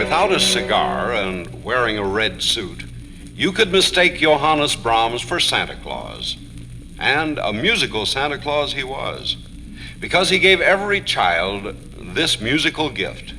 Without a cigar and wearing a red suit, you could mistake Johannes Brahms for Santa Claus. And a musical Santa Claus he was, because he gave every child this musical gift.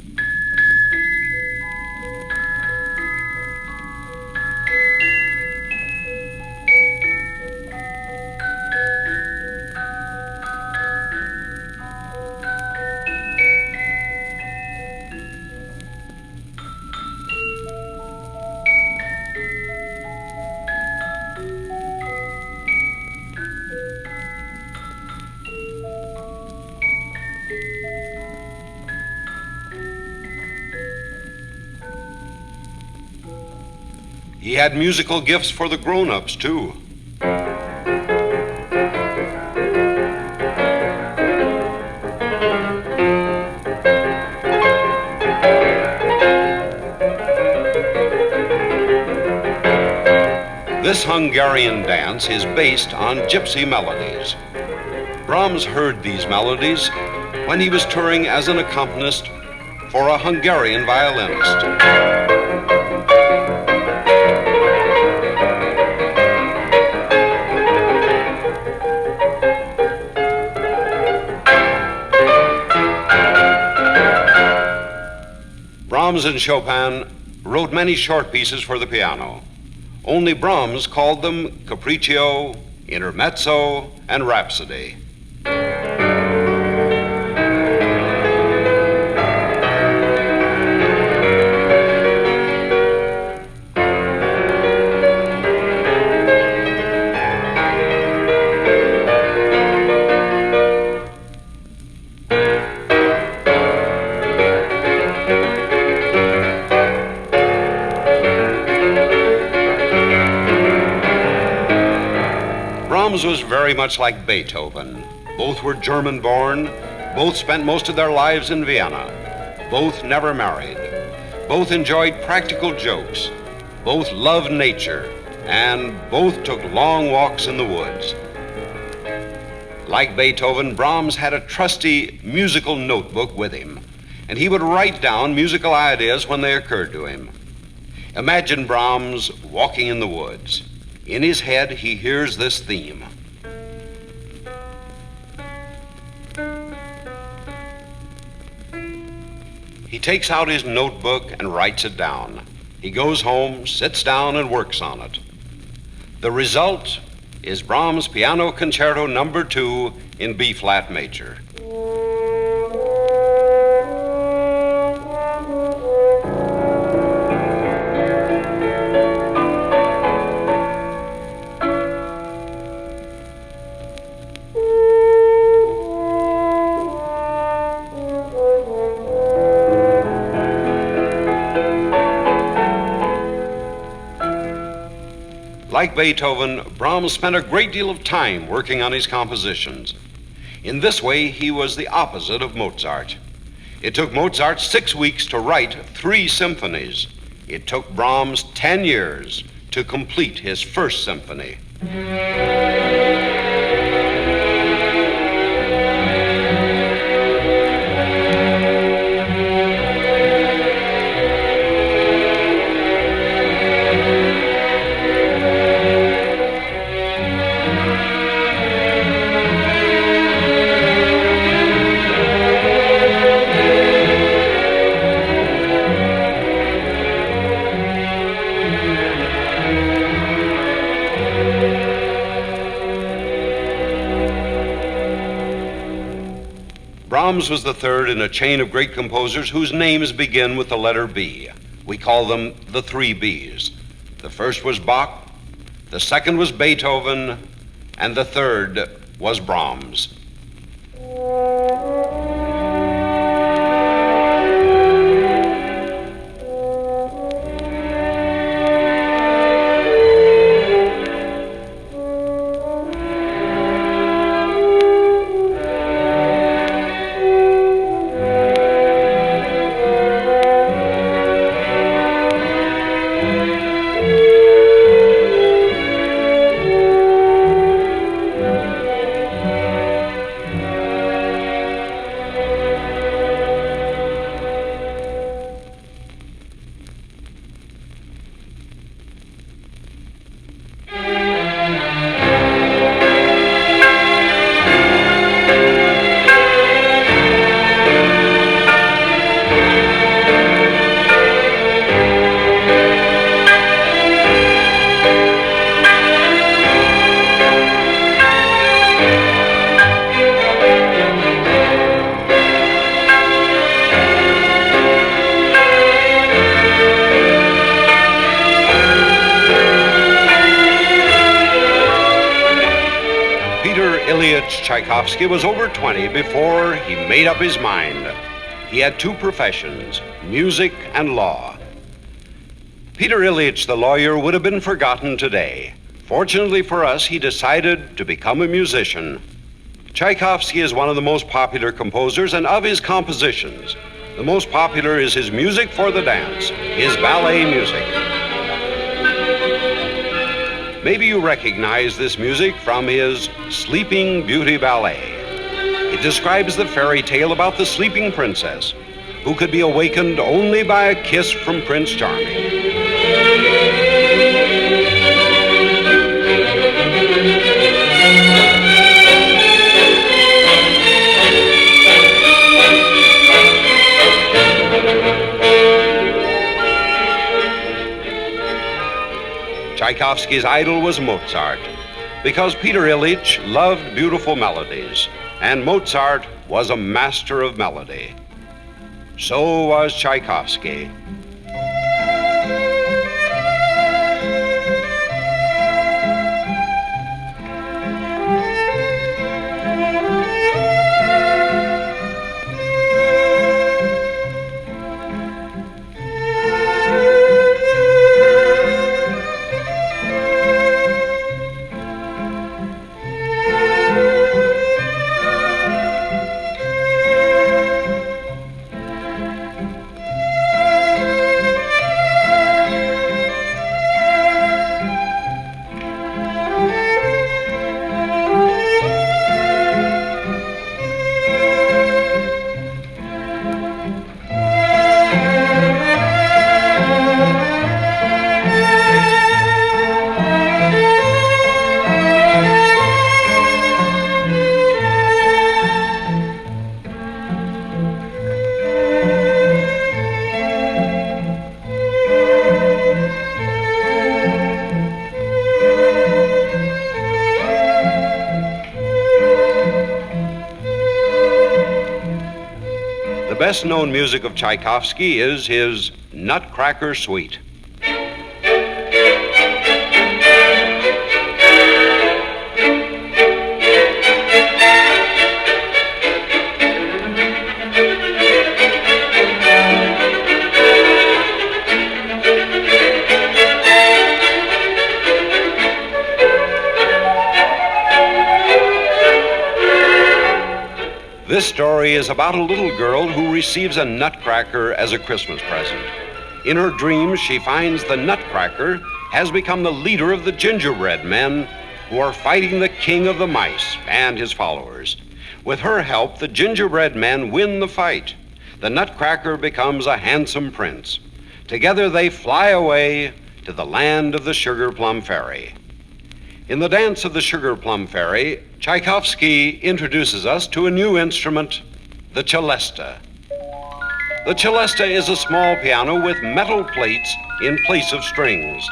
He had musical gifts for the grown-ups, too. This Hungarian dance is based on gypsy melodies. Brahms heard these melodies when he was touring as an accompanist for a Hungarian violinist. Brahms and Chopin wrote many short pieces for the piano. Only Brahms called them Capriccio, Intermezzo, and Rhapsody. Brahms was very much like Beethoven. Both were German-born. Both spent most of their lives in Vienna. Both never married. Both enjoyed practical jokes. Both loved nature. And both took long walks in the woods. Like Beethoven, Brahms had a trusty musical notebook with him, and he would write down musical ideas when they occurred to him. Imagine Brahms walking in the woods. In his head, he hears this theme. He takes out his notebook and writes it down. He goes home, sits down, and works on it. The result is Brahms' Piano Concerto No. 2 in B-flat major. Like Beethoven, Brahms spent a great deal of time working on his compositions. In this way, he was the opposite of Mozart. It took Mozart 6 weeks to write 3 symphonies. It took Brahms 10 years to complete his first symphony. Brahms was the third in a chain of great composers whose names begin with the letter B. We call them the 3 Bs. The first was Bach, the second was Beethoven, and the third was Brahms. Ilyich Tchaikovsky was over 20 before he made up his mind. He had two professions, music and law. Peter Ilyich, the lawyer, would have been forgotten today. Fortunately for us, he decided to become a musician. Tchaikovsky is one of the most popular composers, and of his compositions, the most popular is his music for the dance, his ballet music. Maybe you recognize this music from his Sleeping Beauty Ballet. It describes the fairy tale about the sleeping princess who could be awakened only by a kiss from Prince Charming. Tchaikovsky's idol was Mozart, because Peter Ilyich loved beautiful melodies, and Mozart was a master of melody. So was Tchaikovsky. The best-known music of Tchaikovsky is his Nutcracker Suite. This story is about a little girl who receives a nutcracker as a Christmas present. In her dreams, she finds the nutcracker has become the leader of the gingerbread men who are fighting the king of the mice and his followers. With her help, the gingerbread men win the fight. The nutcracker becomes a handsome prince. Together they fly away to the land of the Sugar Plum Fairy. In the dance of the Sugar Plum Fairy, Tchaikovsky introduces us to a new instrument, the celesta. The celesta is a small piano with metal plates in place of strings.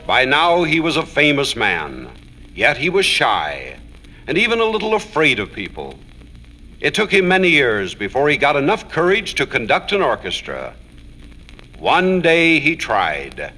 By now, he was a famous man, yet he was shy and even a little afraid of people. It took him many years before he got enough courage to conduct an orchestra. One day he tried.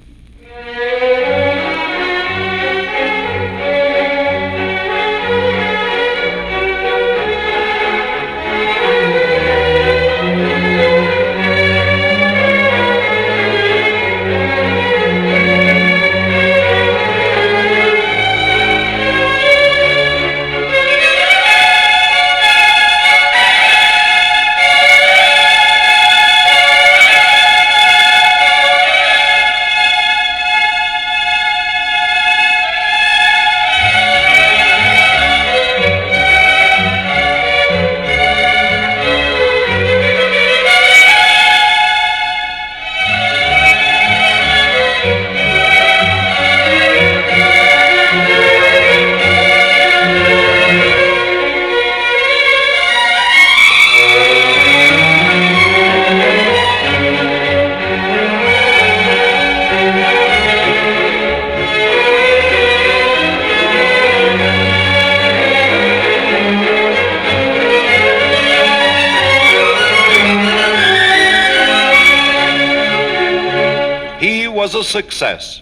was a success.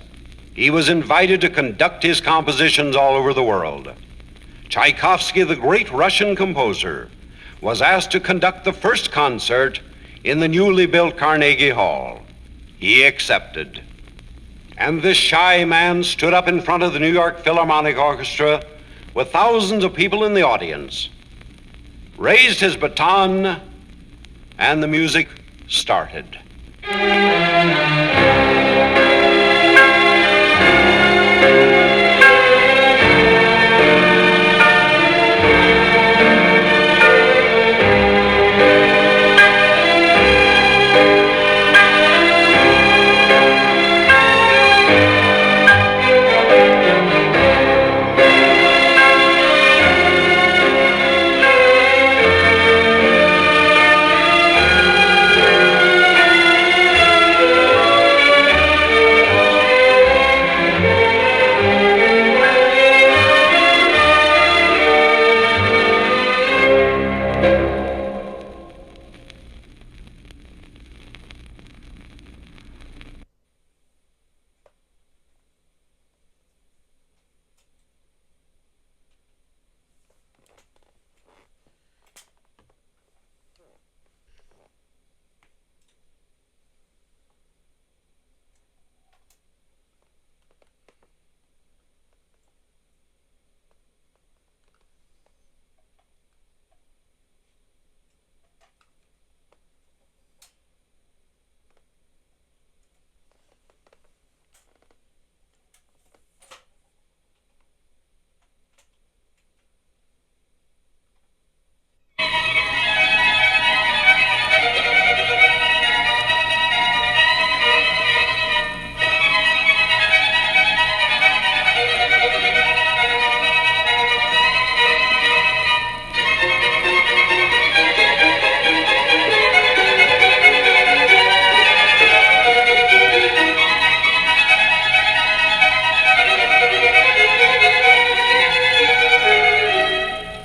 He was invited to conduct his compositions all over the world. Tchaikovsky, the great Russian composer, was asked to conduct the first concert in the newly built Carnegie Hall. He accepted. And this shy man stood up in front of the New York Philharmonic Orchestra with thousands of people in the audience, raised his baton, and the music started.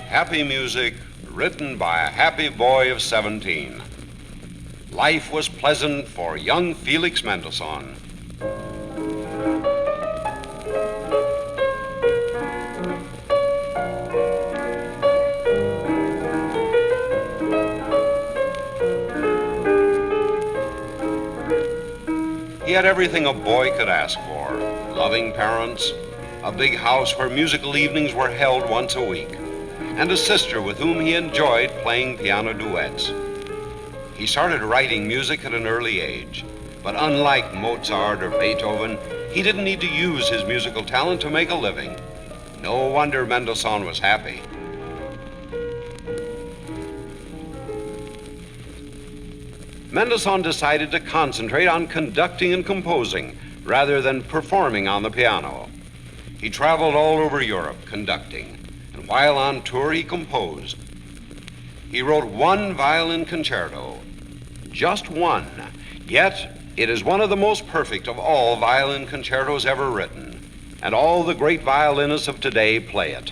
Happy music written by a happy boy of 17. Life was pleasant for young Felix Mendelssohn. He had everything a boy could ask for: loving parents, a big house where musical evenings were held once a week, and a sister with whom he enjoyed playing piano duets. He started writing music at an early age, but unlike Mozart or Beethoven, he didn't need to use his musical talent to make a living. No wonder Mendelssohn was happy. Mendelssohn decided to concentrate on conducting and composing rather than performing on the piano. He traveled all over Europe conducting, and while on tour he composed. He wrote one violin concerto, just one, yet it is one of the most perfect of all violin concertos ever written, and all the great violinists of today play it.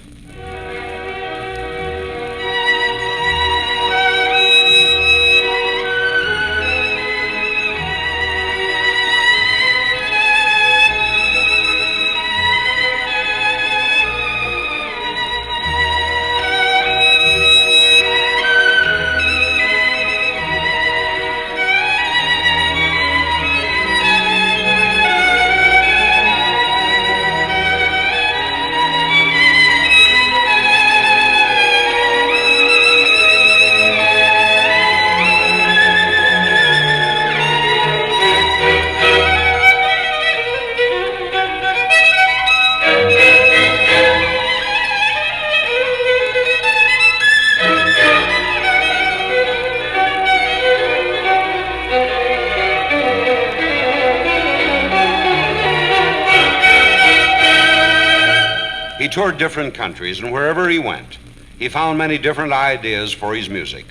He toured different countries, and wherever he went, he found many different ideas for his music.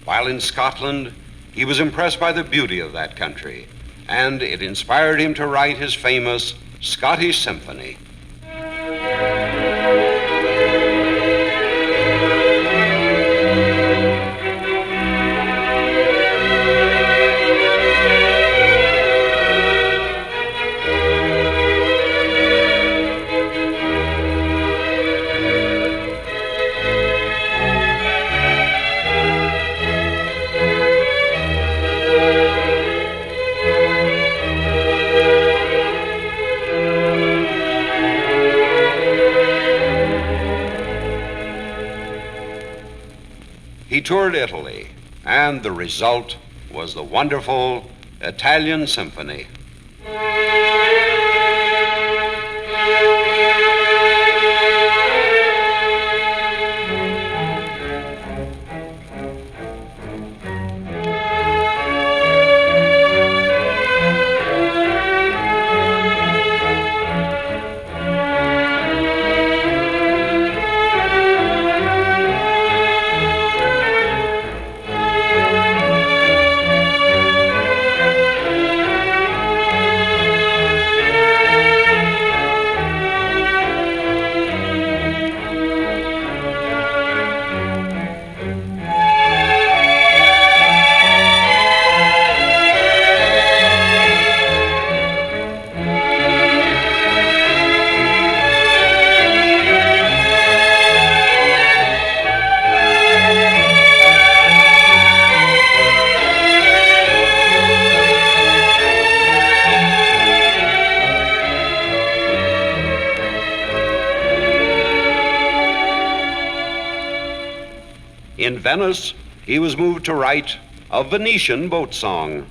While in Scotland, he was impressed by the beauty of that country, and it inspired him to write his famous Scottish Symphony. toured Italy, and the result was the wonderful Italian Symphony. In Venice, he was moved to write a Venetian boat song.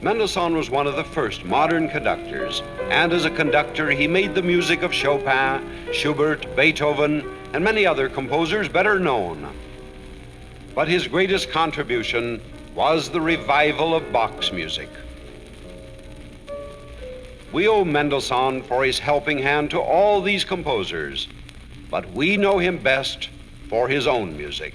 Mendelssohn was one of the first modern conductors, and as a conductor, he made the music of Chopin, Schubert, Beethoven, and many other composers better known. But his greatest contribution was the revival of Bach's music. We owe Mendelssohn for his helping hand to all these composers, but we know him best for his own music.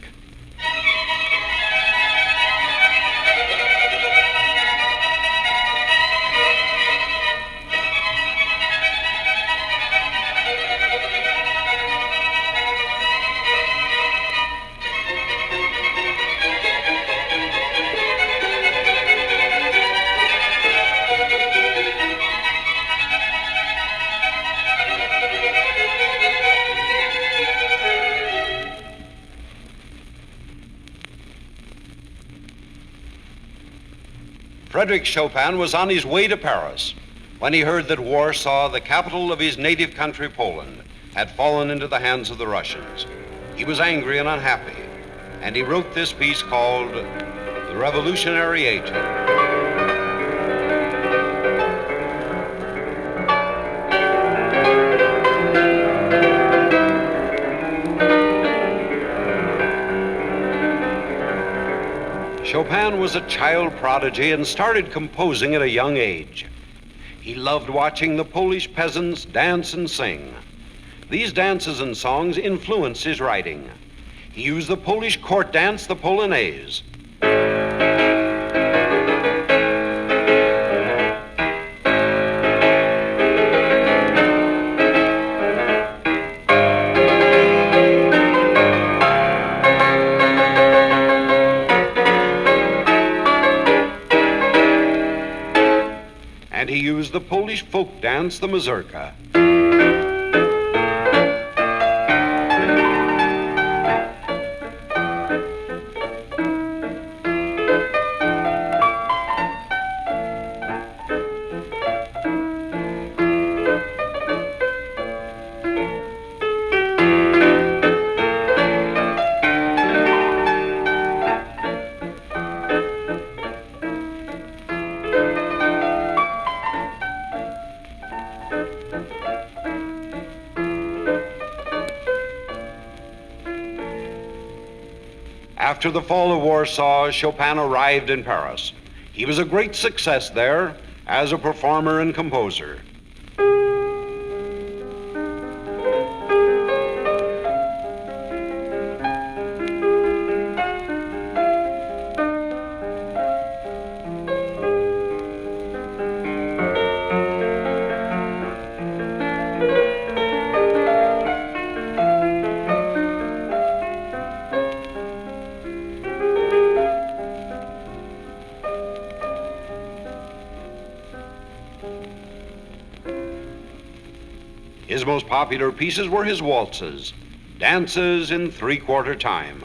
Frédéric Chopin was on his way to Paris when he heard that Warsaw, the capital of his native country, Poland, had fallen into the hands of the Russians. He was angry and unhappy, and he wrote this piece called The Revolutionary Agent. Chopin was a child prodigy and started composing at a young age. He loved watching the Polish peasants dance and sing. These dances and songs influenced his writing. He used the Polish court dance, the Polonaise. And he used the Polish folk dance, the mazurka. After the fall of Warsaw, Chopin arrived in Paris. He was a great success there as a performer and composer. His most popular pieces were his waltzes, dances in three-quarter time.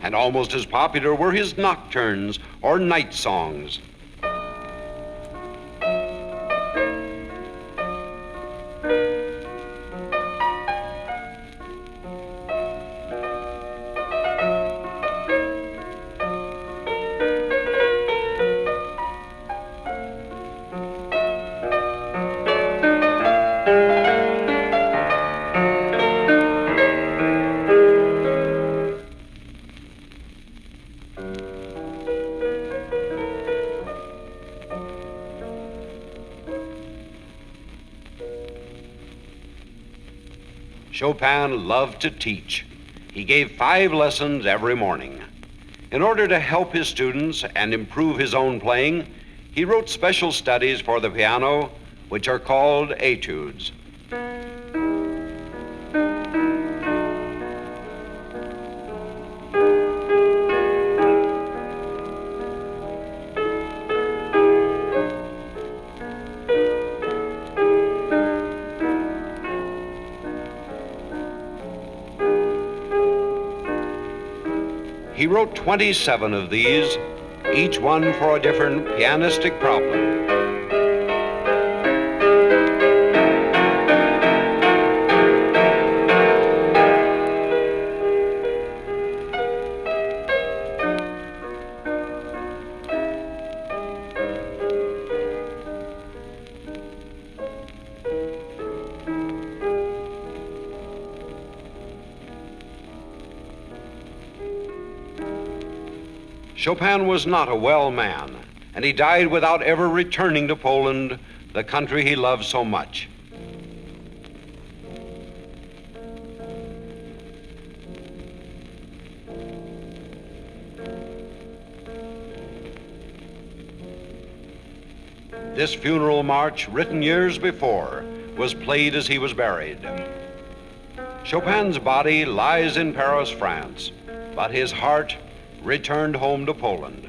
And almost as popular were his nocturnes or night songs. Chopin loved to teach. He gave 5 lessons every morning. In order to help his students and improve his own playing, he wrote special studies for the piano, which are called etudes. He wrote 27 of these, each one for a different pianistic problem. Chopin was not a well man, and he died without ever returning to Poland, the country he loved so much. This funeral march, written years before, was played as he was buried. Chopin's body lies in Paris, France, but his heart returned home to Poland.